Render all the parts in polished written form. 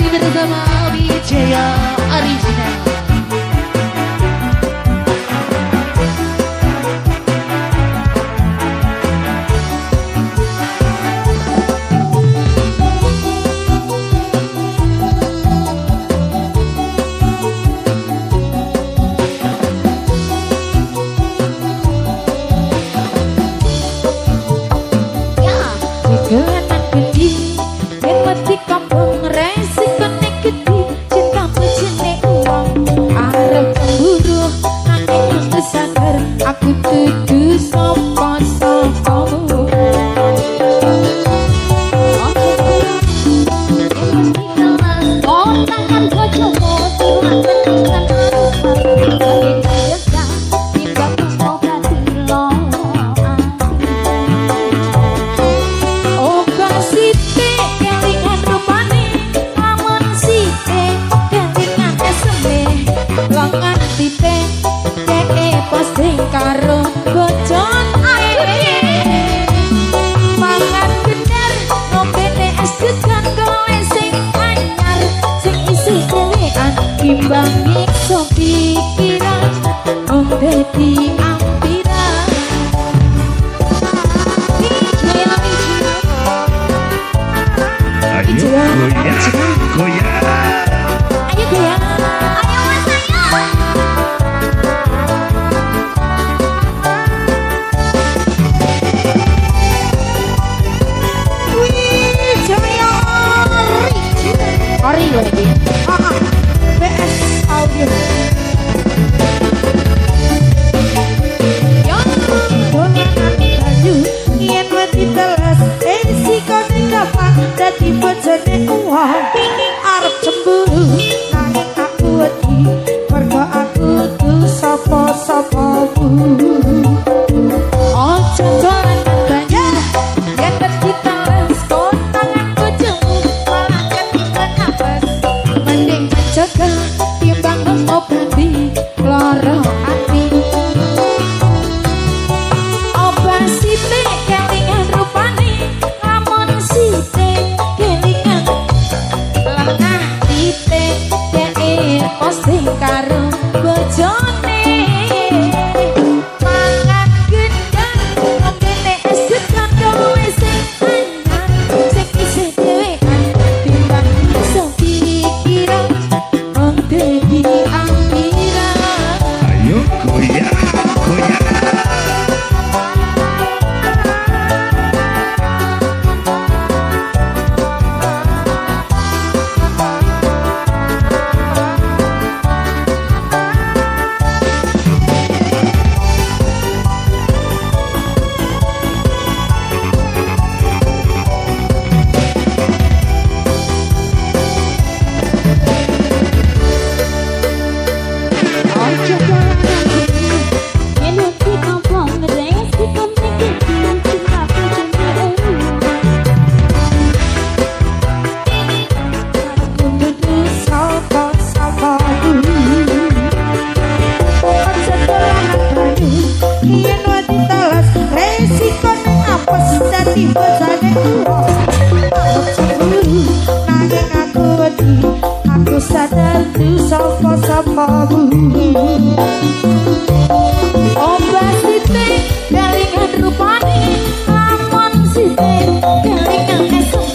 masih bersama Wijaya Original. Karo bocon mangan bener ngombene es degan kowe sing anyar sing isi dhewean timbang nyiksa pikiran wong dadi ampiran. Ayo goyang. Ayo goyang. Ori lagi, PS audio. Yang dolanan baju, yen wedi telas, resiko dapat dadi bojone uang. Arep cemburu, nanging aku wedi, mergo aku tuh sapa-sapamu. Ojo dolanan baju, yen wedi telas, konanganku jemu. Jaga timbang ngobati lara ati obah sithik kelingan rupane lamun sithik kelingan lengah titik dhek posting karo bojone mangan gendang ngombene es degan kowe sing anyar sing isih dhewean timbang iso pikiran dadi ampiran. Ayo goyang, goyang. Aku sadar tuh sapa-sapamu. Obah sithik kelingan rupane lamun sithik kelingan esuk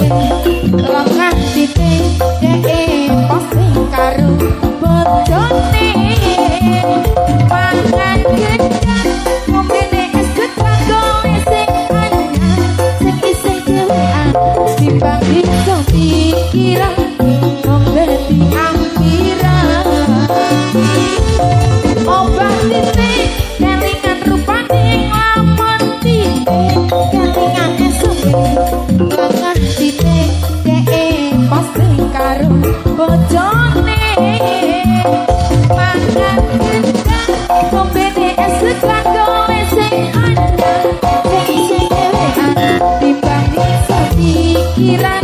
lengah sithik dhek posting karo bojone mangan gendang ngombene es degan kowe sing anyar sing isih dhewean timbang iso pikiran dadi ampiran. Obah titik kelingan rupane lamun titik kelingan esuk lengah titik dhek posting karo bojone mangan gendang ngombene es degan kowe sing anyar sing isih dhewean timbang iso pikiran